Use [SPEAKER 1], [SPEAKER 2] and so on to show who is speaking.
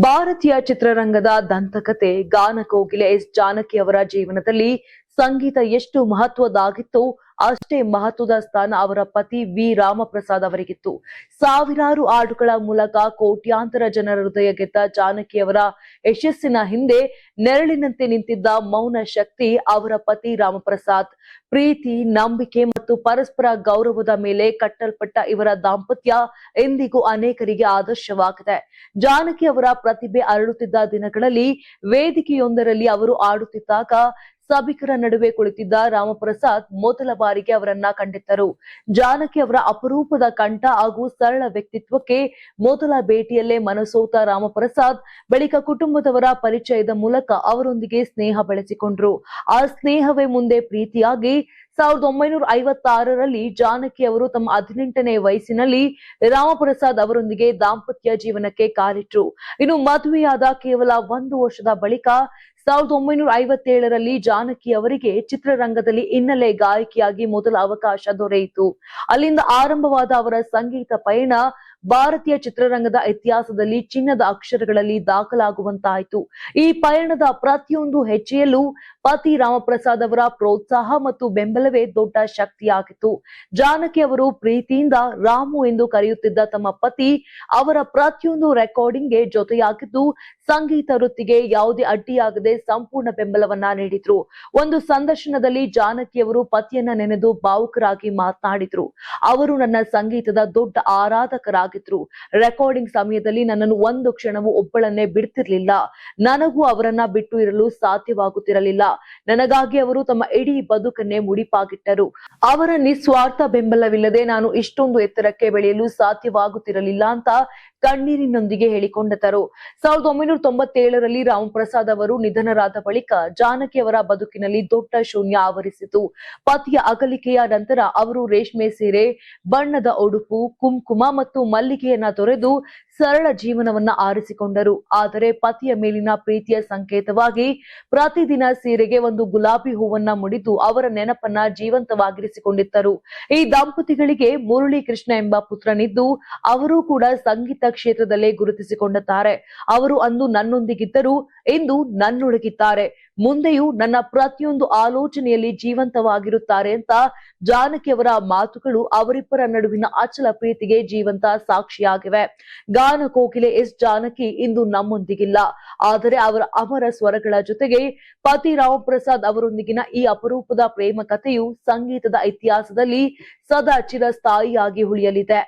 [SPEAKER 1] ಭಾರತೀಯ ಚಿತ್ರರಂಗದ ದಂತಕತೆ ಗಾನ ಕೋಗಿಲೆ ಎಸ್ ಜಾನಕಿ ಅವರ ಜೀವನದಲ್ಲಿ ಸಂಗೀತ ಎಷ್ಟು ಮಹತ್ವದಾಗಿತ್ತೋ ಅಷ್ಟೇ ಮಹತ್ವದ ಸ್ಥಾನ ಅವರ ಪತಿ ವಿ ರಾಮಪ್ರಸಾದ್ ಅವರಿಗಿತ್ತು. ಸಾವಿರಾರು ಹಾಡುಗಳ ಮೂಲಕ ಕೋಟ್ಯಾಂತರ ಜನರ ಹೃದಯ ಗೆದ್ದ ಜಾನಕಿ ಅವರ ಯಶಸ್ಸಿನ ಹಿಂದೆ ನೆರಳಿನಂತೆ ನಿಂತಿದ್ದ ಮೌನ ಶಕ್ತಿ ಅವರ ಪತಿ ರಾಮಪ್ರಸಾದ್. ಪ್ರೀತಿ, ನಂಬಿಕೆ ಮತ್ತು ಪರಸ್ಪರ ಗೌರವದ ಮೇಲೆ ಕಟ್ಟಲ್ಪಟ್ಟ ಇವರ ದಾಂಪತ್ಯ ಎಂದಿಗೂ ಅನೇಕರಿಗೆ ಆದರ್ಶವಾಗಿದೆ. ಜಾನಕಿ ಅವರ ಪ್ರತಿಭೆ ಅರಳುತ್ತಿದ್ದ ದಿನಗಳಲ್ಲಿ ವೇದಿಕೆಯೊಂದರಲ್ಲಿ ಅವರು ಆಡುತ್ತಿದ್ದಾಗ ಸಭಿಕರ ನಡುವೆ ಕುಳಿತಿದ್ದ ರಾಮಪ್ರಸಾದ್ ಮೊದಲ ಬಾರಿಗೆ ಅವರನ್ನ ಕಂಡಿದ್ದರು. ಜಾನಕಿ ಅವರ ಅಪರೂಪದ ಕಂಠ ಹಾಗೂ ಸರಳ ವ್ಯಕ್ತಿತ್ವಕ್ಕೆ ಮೊದಲ ಭೇಟಿಯಲ್ಲೇ ಮನಸೋತ ರಾಮಪ್ರಸಾದ್ ಬಳಿಕ ಕುಟುಂಬದವರ ಪರಿಚಯದ ಮೂಲಕ ಅವರೊಂದಿಗೆ ಸ್ನೇಹ ಬೆಳೆಸಿಕೊಂಡ್ರು. ಆ ಸ್ನೇಹವೇ ಮುಂದೆ ಪ್ರೀತಿಯಾಗಿ 1956ರಲ್ಲಿ ಜಾನಕಿ ಅವರು ತಮ್ಮ 18ನೇ ವಯಸ್ಸಿನಲ್ಲಿ ರಾಮಪ್ರಸಾದ್ ಅವರೊಂದಿಗೆ ದಾಂಪತ್ಯ ಜೀವನಕ್ಕೆ ಕಾಲಿಟ್ರು. ಇನ್ನು ಮದುವೆಯಾದ ಕೇವಲ 1 ವರ್ಷದ ಬಳಿಕ 1957ರಲ್ಲಿ ಜಾನಕಿ ಅವರಿಗೆ ಚಿತ್ರರಂಗದಲ್ಲಿ ಹಿನ್ನೆಲೆ ಗಾಯಕಿಯಾಗಿ ಮೊದಲ ಅವಕಾಶ ದೊರೆಯಿತು. ಅಲ್ಲಿಂದ ಆರಂಭವಾದ ಅವರ ಸಂಗೀತ ಪಯಣ ಭಾರತೀಯ ಚಿತ್ರರಂಗದ ಇತಿಹಾಸದಲ್ಲಿ ಚಿನ್ನದ ಅಕ್ಷರಗಳಲ್ಲಿ ದಾಖಲಾಗುವಂತಾಯಿತು. ಈ ಪಯಣದ ಪ್ರತಿಯೊಂದು ಹೆಜ್ಜೆಯಲ್ಲೂ ಪತಿ ರಾಮಪ್ರಸಾದ್ ಅವರ ಪ್ರೋತ್ಸಾಹ ಮತ್ತು ಬೆಂಬಲವೇ ದೊಡ್ಡ ಶಕ್ತಿಯಾಗಿತ್ತು. ಜಾನಕಿ ಅವರು ಪ್ರೀತಿಯಿಂದ ರಾಮು ಎಂದು ಕರೆಯುತ್ತಿದ್ದ ತಮ್ಮ ಪತಿ ಅವರ ಪ್ರತಿಯೊಂದು ರೆಕಾರ್ಡಿಂಗ್ಗೆ ಜೊತೆಯಾಗಿದ್ದು ಸಂಗೀತ ವೃತ್ತಿಗೆ ಯಾವುದೇ ಅಡ್ಡಿಯಾಗದೆ ಸಂಪೂರ್ಣ ಬೆಂಬಲವನ್ನ ನೀಡಿದ್ರು. ಒಂದು ಸಂದರ್ಶನದಲ್ಲಿ ಜಾನಕಿ ಅವರು ಪತಿಯನ್ನ ನೆನೆದು ಭಾವುಕರಾಗಿ ಮಾತನಾಡಿದ್ರು. ಅವರು ನನ್ನ ಸಂಗೀತದ ದೊಡ್ಡ ಆರಾಧಕರಾಗಿದ್ರು. ರೆಕಾರ್ಡಿಂಗ್ ಸಮಯದಲ್ಲಿ ನನ್ನನ್ನು ಒಂದು ಕ್ಷಣವೂ ಒಬ್ಬಳನ್ನೇ ಬಿಡ್ತಿರ್ಲಿಲ್ಲ. ನನಗೂ ಅವರನ್ನ ಬಿಟ್ಟು ಇರಲು ಸಾಧ್ಯವಾಗುತ್ತಿರಲಿಲ್ಲ. ನನಗಾಗಿ ಅವರು ತಮ್ಮ ಇಡೀ ಬದುಕನ್ನೇ ಮುಡಿಪಾಗಿಟ್ಟರು. ಅವರ ನಿಸ್ವಾರ್ಥ ಬೆಂಬಲವಿಲ್ಲದೆ ನಾನು ಇಷ್ಟೊಂದು ಎತ್ತರಕ್ಕೆ ಬೆಳೆಯಲು ಸಾಧ್ಯವಾಗುತ್ತಿರಲಿಲ್ಲ ಅಂತ ಕಣ್ಣೀರಿನೊಂದಿಗೆ ಹೇಳಿಕೊಂಡರು. 1997ರಲ್ಲಿ ರಾಮಪ್ರಸಾದ್ ಅವರು ನಿಧನರಾದ ಬಳಿಕ ಜಾನಕಿ ಅವರ ಬದುಕಿನಲ್ಲಿ ದೊಡ್ಡ ಶೂನ್ಯ ಆವರಿಸಿತು. ಪತಿಯ ಅಗಲಿಕೆಯ ನಂತರ ಅವರು ರೇಷ್ಮೆ ಸೀರೆ, ಬಣ್ಣದ ಉಡುಪು, ಕುಂಕುಮ ಮತ್ತು ಮಲ್ಲಿಗೆಯನ್ನ ತೊರೆದು ಸರಳ ಜೀವನವನ್ನ ಆರಿಸಿಕೊಂಡರು. ಆದರೆ ಪತಿಯ ಮೇಲಿನ ಪ್ರೀತಿಯ ಸಂಕೇತವಾಗಿ ಪ್ರತಿದಿನ ಸೀರೆಗೆ ಒಂದು ಗುಲಾಬಿ ಹೂವನ್ನ ಮುಡಿದು ಅವರ ನೆನಪನ್ನ ಜೀವಂತವಾಗಿರಿಸಿಕೊಂಡಿದ್ದರು. ಈ ದಂಪತಿಗಳಿಗೆ ಮುರಳಿ ಕೃಷ್ಣ ಎಂಬ ಪುತ್ರನಿದ್ದು ಅವರು ಕೂಡ ಸಂಗೀತ ಕ್ಷೇತ್ರದಲ್ಲೇ ಗುರುತಿಸಿಕೊಂಡಿದ್ದಾರೆ. ಅವರು ಅಂದು ನನ್ನೊಂದಿಗಿದ್ದರು, ಇಂದು ನನ್ನೊಳಗಿದ್ದಾರೆ, ಮುಂದೆಯೂ ನನ್ನ ಪ್ರತಿಯೊಂದು ಆಲೋಚನೆಯಲ್ಲಿ ಜೀವಂತವಾಗಿರುತ್ತಾರೆ ಅಂತ ಜಾನಕಿ ಅವರ ಮಾತುಗಳು ಅವರಿಬ್ಬರ ನಡುವಿನ ಅಚಲ ಪ್ರೀತಿಗೆ ಜೀವಂತ ಸಾಕ್ಷಿಯಾಗಿವೆ. ಗಾನ ಕೋಗಿಲೆ ಎಸ್ ಜಾನಕಿ ಇಂದು ನಮ್ಮೊಂದಿಗಿಲ್ಲ. ಆದರೆ ಅವರ ಅಮರ ಸ್ವರಗಳ ಜೊತೆಗೆ ಪತಿ ರಾಮಪ್ರಸಾದ್ ಅವರೊಂದಿಗಿನ ಈ ಅಪರೂಪದ ಪ್ರೇಮ ಕಥೆಯು ಸಂಗೀತದ ಇತಿಹಾಸದಲ್ಲಿ ಸದಾ ಚಿರಸ್ಥಾಯಿಯಾಗಿ ಉಳಿಯಲಿದೆ.